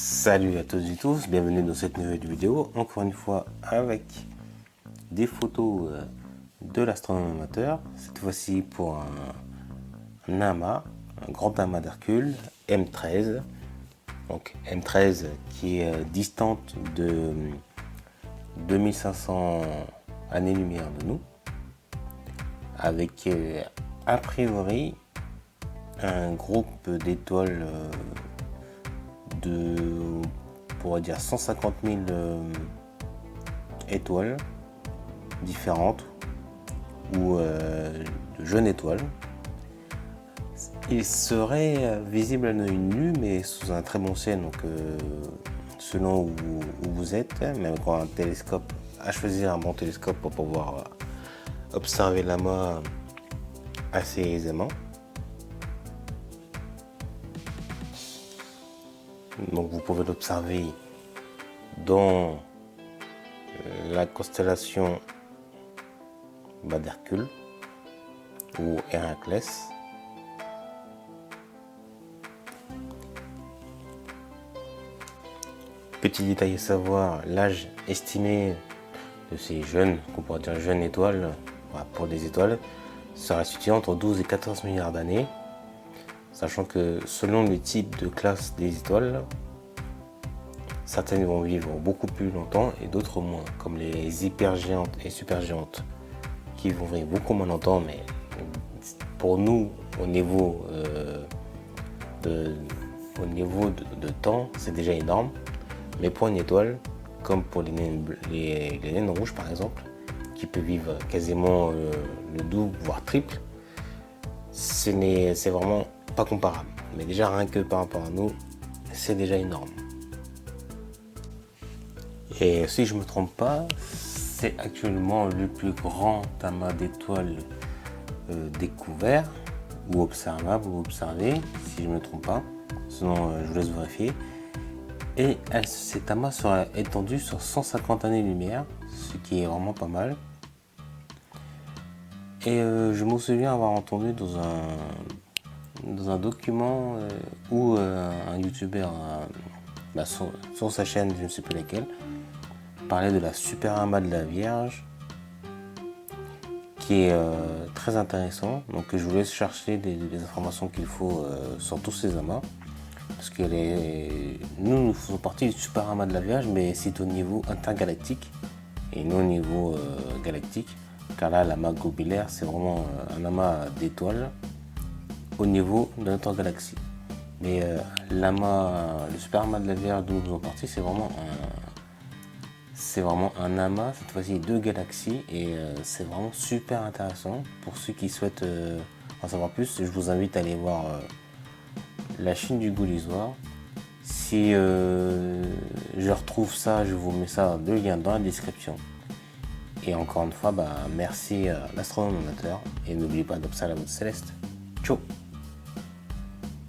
Salut à tous et tous, bienvenue dans cette nouvelle vidéo, encore une fois avec des photos de l'astronome amateur, cette fois-ci pour un amas, un grand amas d'Hercule, M13, donc M13 qui est distante de 2500 années-lumière de nous, avec a priori un groupe d'étoiles de, on pourrait dire 150 000 étoiles différentes ou de jeunes étoiles. Il serait visible à l'œil nu mais sous un très bon ciel, donc selon où vous êtes, même quand un télescope, à choisir un bon télescope pour pouvoir observer l'amas assez aisément. Donc vous pouvez l'observer dans la constellation d'Hercule ou Héraclès. Petit détail à savoir, l'âge estimé de ces jeunes, qu'on pourrait dire jeunes étoiles, pour des étoiles, sera situé entre 12 et 14 milliards d'années. Sachant que selon le type de classe des étoiles, certaines vont vivre beaucoup plus longtemps et d'autres moins, comme les hypergéantes et supergéantes qui vont vivre beaucoup moins longtemps, mais pour nous, au niveau de temps, c'est déjà énorme. Mais pour une étoile, comme pour les naines rouges par exemple, qui peuvent vivre quasiment le double, voire triple, c'est vraiment pas comparable, mais déjà rien que par rapport à nous, c'est déjà énorme. Et si je me trompe pas, c'est actuellement le plus grand amas d'étoiles découvert ou observable ou observé, si je me trompe pas, sinon je vous laisse vérifier. Et cet amas sera étendu sur 150 années-lumière, ce qui est vraiment pas mal. Et je me souviens avoir entendu dans un document où un youtubeur sur sa chaîne, je ne sais plus laquelle, parlait de la super amas de la Vierge, qui est très intéressant. Donc je vous laisse chercher des informations qu'il faut sur tous ces amas, parce que nous faisons partie du super amas de la Vierge, mais c'est au niveau intergalactique et non au niveau galactique, car là l'amas globilaire c'est vraiment un amas d'étoiles au niveau de notre galaxie. Mais le super amas de la Vierge dont nous faisons partie, c'est vraiment un amas, cette fois-ci de galaxies, et c'est vraiment super intéressant. Pour ceux qui souhaitent en savoir plus, je vous invite à aller voir la chaîne du Gaulisoire. Si je retrouve ça, je vous mets ça, le lien dans la description. Et encore une fois, merci à l'astronome amateur, et n'oubliez pas d'observer la voûte céleste. Ciao.